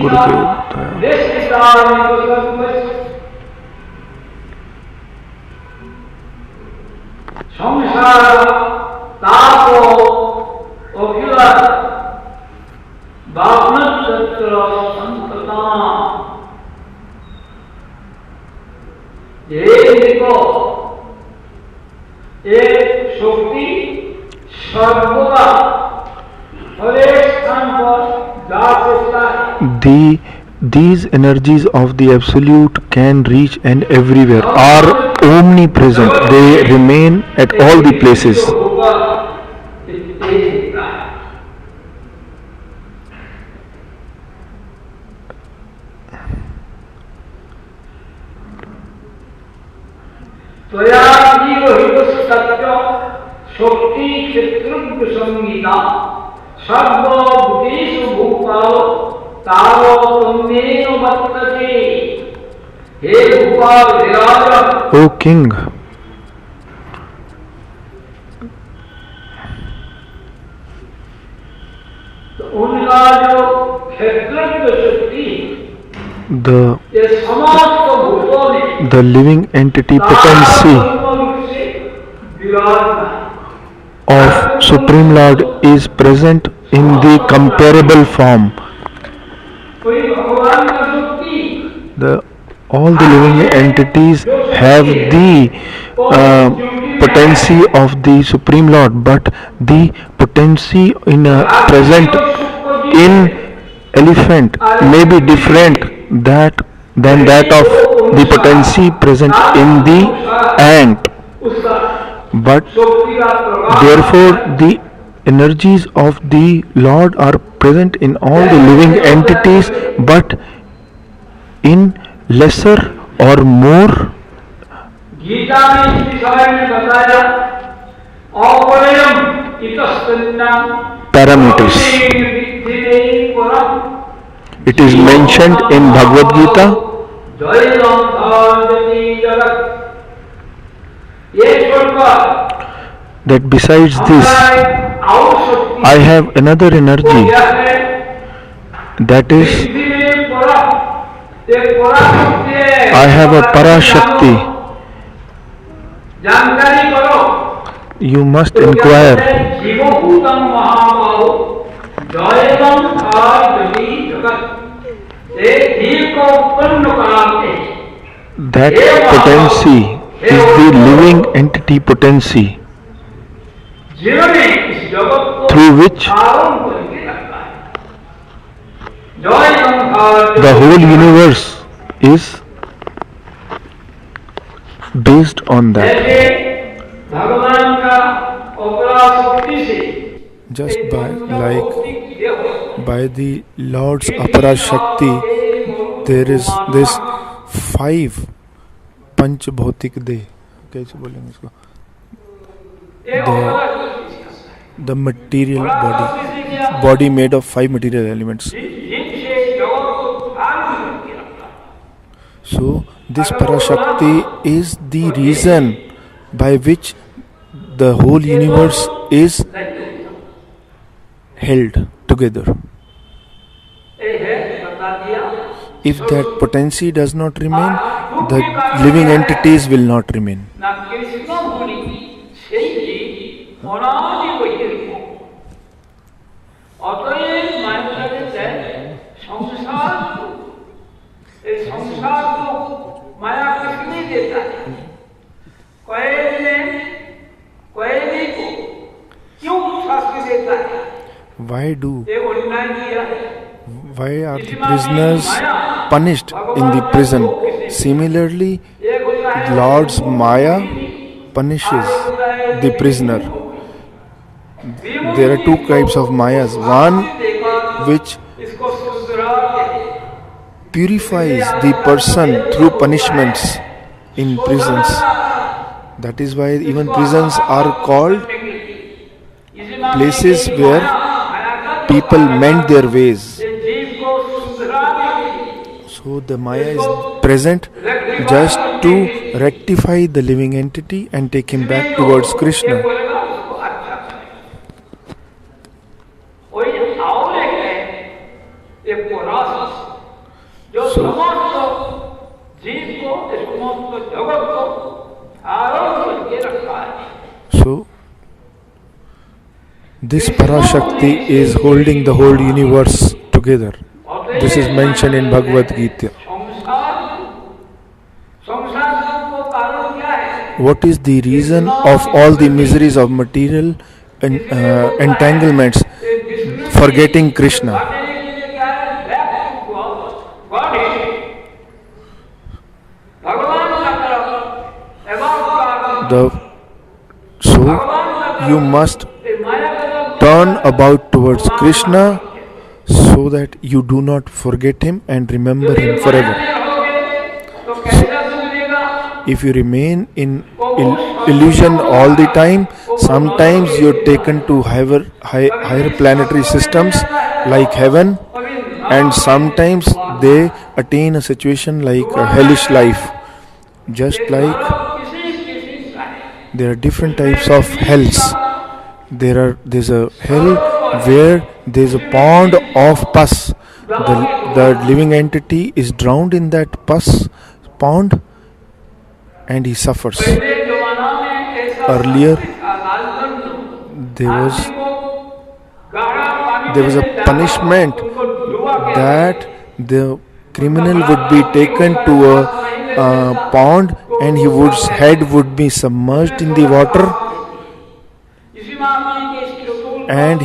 गुरुदेव बताया। These energies of the Absolute can reach and everywhere, are omnipresent. They remain at all the places. O King, the living entity potency of Supreme Lord is present in the comparable form. All the living entities have the potency of the Supreme Lord, but the potency present in elephant may be different than that of the potency present in the ant. But therefore the energies of the Lord are present in all the living entities, but in lesser or more parameters. It is mentioned in Bhagavad Gita that besides this I have another energy, that is I have a Parashakti. You must inquire. That potency is the living entity potency through which the whole universe is based on that. Just by the Lord's Apara Shakti, there is this 5 Panch Bhautik Deh. कैसे बोलेंगे इसको? The material body made of 5 material elements. So this Parashakti is the reason by which the whole universe is held together. If that potency does not remain, the living entities will not remain. Why are the prisoners punished in the prison? Similarly, Lord's Maya punishes the prisoner. There are 2 types of Mayas. One which purifies the person through punishments in prisons. That is why even prisons are called places where people mend their ways. So the Maya is present just to rectify the living entity and take him back towards Krishna. This Parashakti is holding the whole universe together. This is mentioned in Bhagavad Gita. What is the reason of all the miseries of material entanglements? Forgetting Krishna. So you must turn about towards Krishna so that you do not forget him and remember him forever. If you remain in illusion all the time, sometimes you're taken to higher planetary systems like heaven, and sometimes they attain a situation like a hellish life. Just like there are different types of hells. There's a hell where there's a pond of pus. The living entity is drowned in that pus pond and he suffers. Earlier there was a punishment that the criminal would be taken to a pond and his head would be submerged in the water, and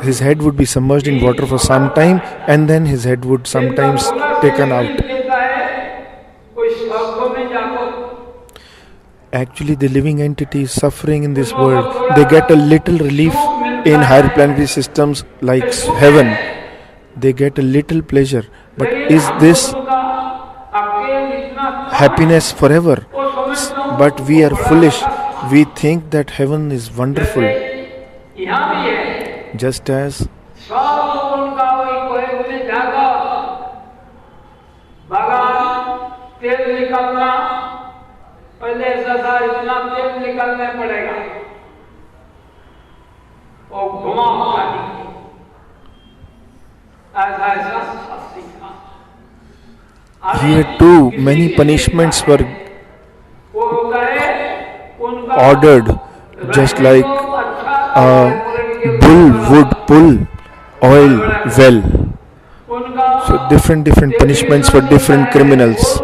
his head would be submerged in water for some time, and then his head would sometimes taken out. Actually, the living entity is suffering in this world. They get a little relief in higher planetary systems like heaven. They get a little pleasure. But is this happiness forever? But we are foolish. We think that heaven is wonderful. Just as पहले ऐसा था, इतना तेल निकलने पड़ेगा और घुमाओ गाड़ी, ऐसा सीखा. Here too many punishments were ordered, just like a bull would pull oil well. So different punishments for different criminals.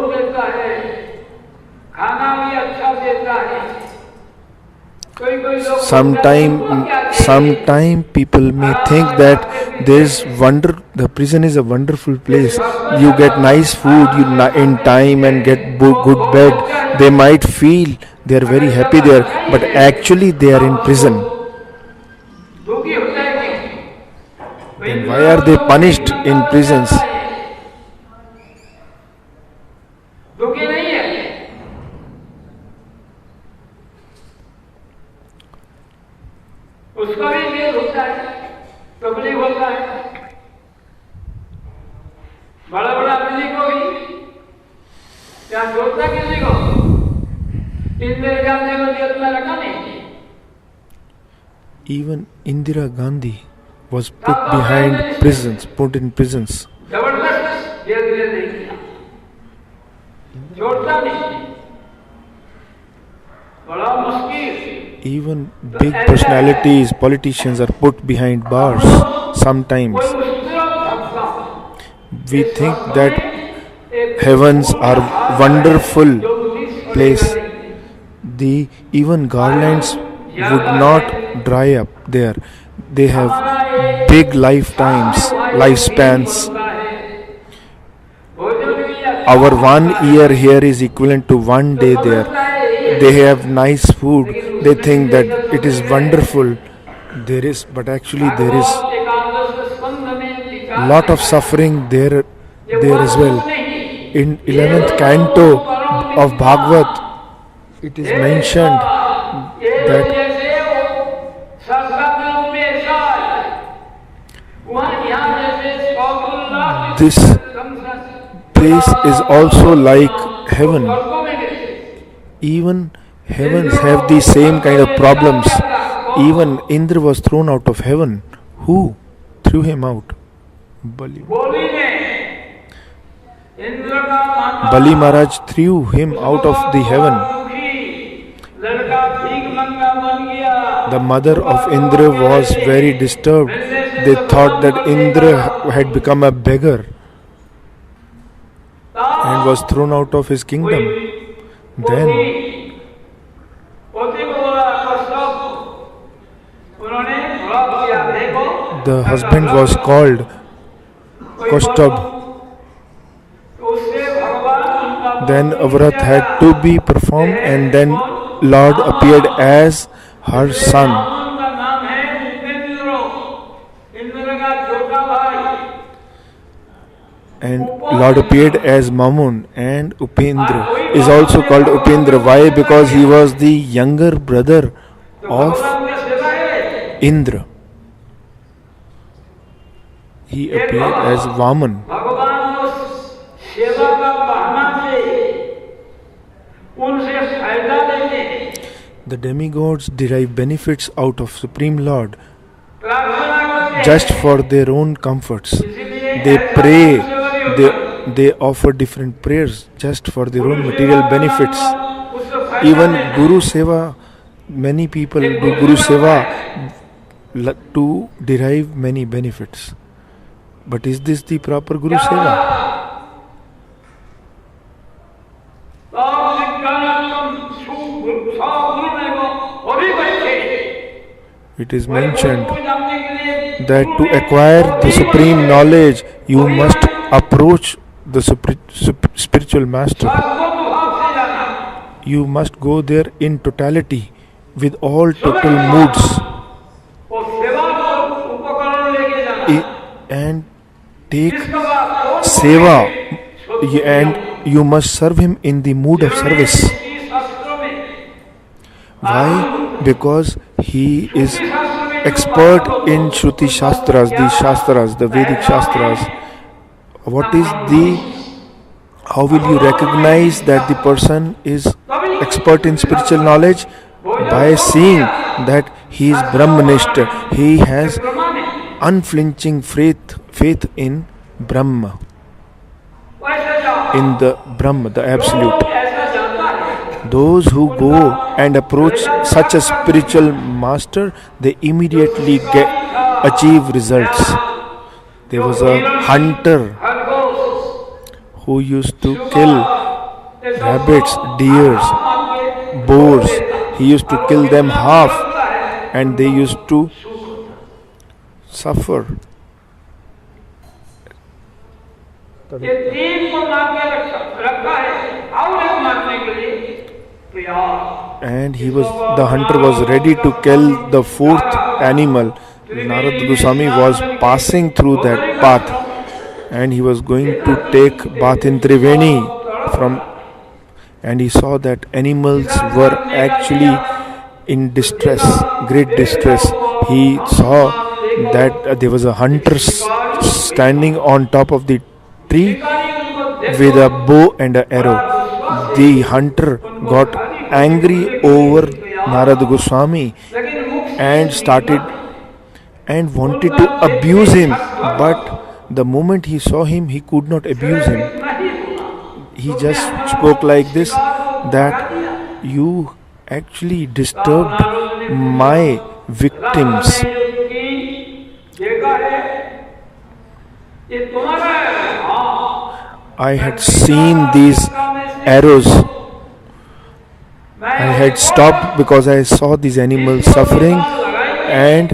Sometime people may think that the prison is a wonderful place. You get nice food in time and get good bed. They might feel they are very happy there, but actually they are in prison. Then why are they punished in prisons? उसका भी jail होता है, तकलीफ होता है. बड़ा आदमी को भी क्या छोड़ता किसी को? इंदिरा गांधी को जेल में रखा नहीं. Even Indira Gandhi was put in prisons. जबरदस्त जेल में नहीं किया, छोड़ता नहीं. बड़ा मुश्किल. Even big personalities, politicians are put behind bars sometimes. We think that heavens are wonderful place. Even garlands would not dry up there. They have big lifespans. Our 1 year here is equivalent to 1 day there. They have nice food. They think that it is wonderful. But actually there is a lot of suffering there as well. In 11th canto of Bhagavad, it is mentioned that this place is also like heaven. Even heavens have the same kind of problems. Even Indra was thrown out of heaven. Who threw him out? Bali Maharaj threw him out of the heaven. The mother of Indra was very disturbed. They thought that Indra had become a beggar and was thrown out of his kingdom. Then the husband was called Kaustabh. Then a vrat had to be performed, and then Lord appeared as her son. And Lord appeared as Mamun, and Upendra is also called Upendra. Why? Because he was the younger brother of Indra. He appeared as Vaman. The demigods derive benefits out of Supreme Lord just for their own comforts. They pray, they offer different prayers just for their own material benefits. Even Guru Seva, many people do Guru Seva to derive many benefits. But is this the proper Guru Seva? It is mentioned that to acquire the supreme knowledge, you must approach the spiritual master. You must go there in totality with all total moods and take seva, and you must serve him in the mood of service. Why? Because he is expert in Shruti Shastras, the Vedic Shastras. How will you recognize that the person is expert in spiritual knowledge? By seeing that he is Brahmanishta, he has unflinching faith in Brahma, in the Brahma, the Absolute. Those who go and approach such a spiritual master, they immediately achieve results. There was a hunter who used to kill rabbits, deers, boars. He used to kill them half, and they used to suffer. And the hunter was ready to kill the fourth animal. Narad Goswami was passing through that path, and he was going to take bath in Triveni and he saw that animals were actually in distress, great distress. He saw that there was a hunter standing on top of the tree with a bow and an arrow. The hunter got angry over Narad Goswami and wanted to abuse him, but the moment he saw him, he could not abuse him. He just spoke like this, that you actually disturbed my victims. I had seen these arrows. I had stopped because I saw these animals suffering and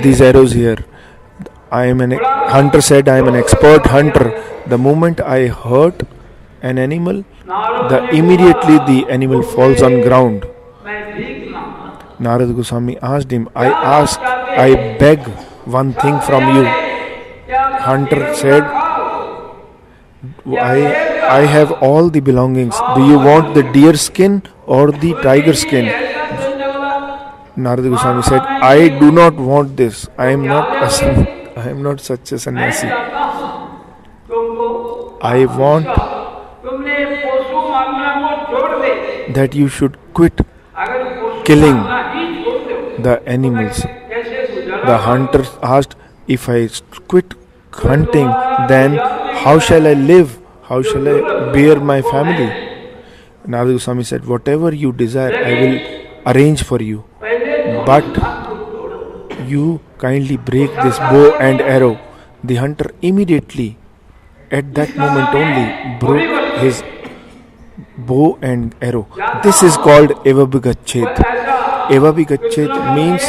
these arrows here. Hunter said, I am an expert hunter. The moment I hurt an animal, immediately the animal falls on ground. Narad Goswami asked him, I beg one thing from you. Hunter said, I have all the belongings. Do you want the deer skin or the tiger skin? Narad Goswami said, I do not want this. I am not such a sannyasi. I want that you should quit killing the animals. The hunter asked, if I quit hunting, then how shall I live? How shall I bear my family? Narad Goswami said, whatever you desire, I will arrange for you. but you kindly break this bow and arrow. The hunter immediately, at that moment only, broke his bow and arrow. This is called evabhigachet. Evabhigachet means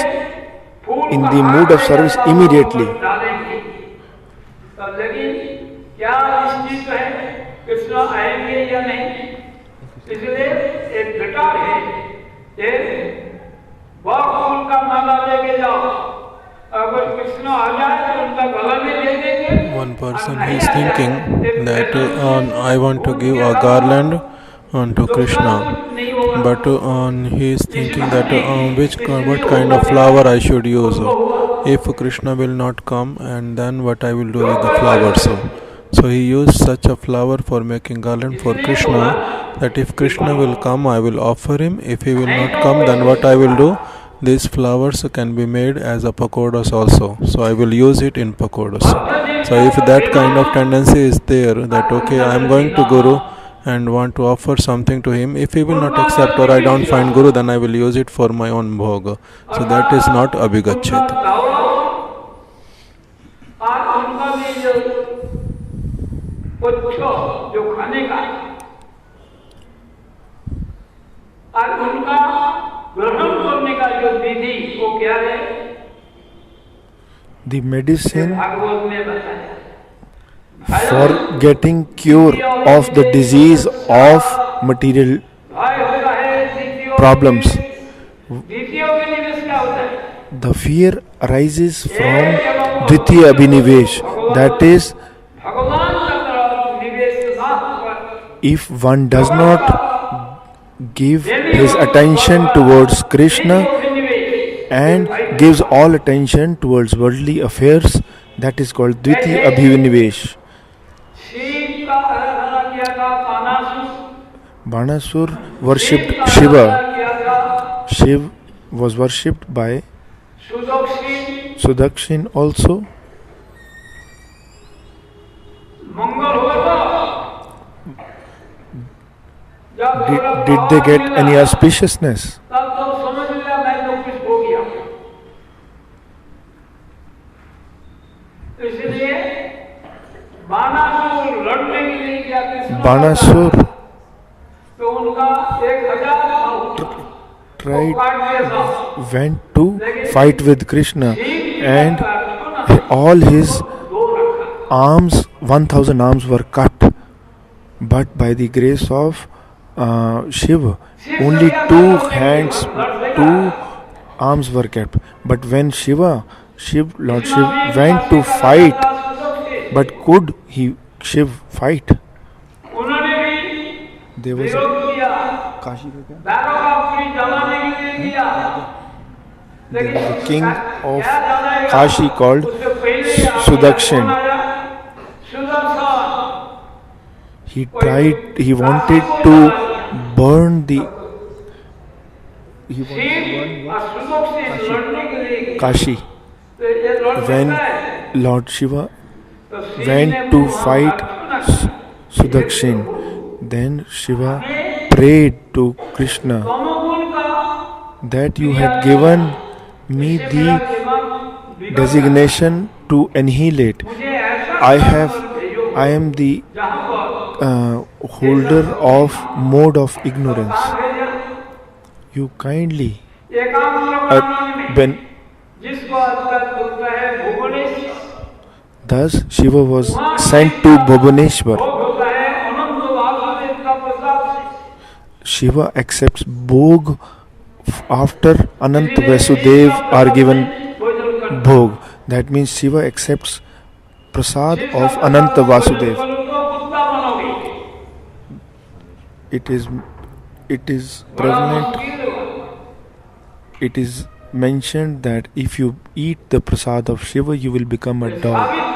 in the mood of service immediately. क्या निश्चित है कृष्ण आएंगे या नहीं, इसलिए एक घटा है, फूल का माला लेके जाओ, अगर कृष्ण आ जाए तो उनका गला में ले देंगे. One person is thinking that I want to give a garland to Krishna, but he is thinking that what kind of flower I should use. If Krishna will not come, and then what I will do with the flowers. So he used such a flower for making garland for Krishna, that if Krishna will come, I will offer him. If he will not come, then what I will do? These flowers can be made as a pakoras also. So I will use it in pakoras. So if that kind of tendency is there, that okay, I am going to Guru and want to offer something to him. If he will not accept or I don't find Guru, then I will use it for my own bhoga. So that is not abhigachet. जो खाने का और उनका ग्रहण करने का जो विधि वो क्या है, The medicine भागवत में बताया. for getting cure of the disease of material भय होता है द्वितीय problems. द्वितीय विनिवेश क्या होता है? The fear arises from Dvitiya Abhinivesh. That is, भगवान का तरफ निवेश ना होकर if one does not give his attention towards Krishna and gives all attention towards worldly affairs, that is called Dvitiya Abhinivesh. Shiv का आराधना किया था पानासुर, Banasur worshipped Shiva. किया था Shiv was worshipped by Sudakshin. Sudakshin also. मंगल हुआ था जब Did they get any auspiciousness? तब तो समझ लिया मैं तो कुछ हो गया. इसलिए बानासुर लड़ने के लिए गया कृष्ण. Banasur तो उनका 1000 tried, काट दिया था. went to fight with Krishna, and all his arms, 1000 arms were cut. But by the grace of Shiva, only 2 hands, 2 arms were kept. But when Lord Shiv went to fight, but could Shiv fight? उन्होंने भी There was विरोध किया, Kashi का क्या? दारोगापुरी जलाने के लिए किया. There was a king of क्या जलाएगा? Kashi called उससे पहले ही आपका Sudakshin. कौन आया? Sudarshan. He wanted to burn the. He wanted Shiv और सुदर्शन लड़ने के लिए गए. Kashi. तो ये लड़ When सकता है. Lord Shiva तो शिव ने went to भगवान fight प्रार्थना की. Sudakshin, then Shiva prayed to Krishna तमोगुण का that you had given me इससे the मेरा दिमाग बिगड़ designation to annihilate. मुझे ऐसा भेजो I am the जहाँ पर holder of mode of ignorance. कहाँ भेजा? You kindly, एकांत प्राणी में when जिसको आजकल बोलता है Bhubaneswar, thus Shiva was sent to Bhubaneswar. वो होता है अनंत वासुदेव का प्रसाद से. Shiva accepts Bhog after Anant Vasudev are given भोजन करता है. Bhog. That means Shiva accepts Prasad of Anant Vasudev. बोलो तो कुत्ता बनोगे. It is prevalent. It is mentioned that if you eat the Prasad of Shiva, you will become a dog. साबित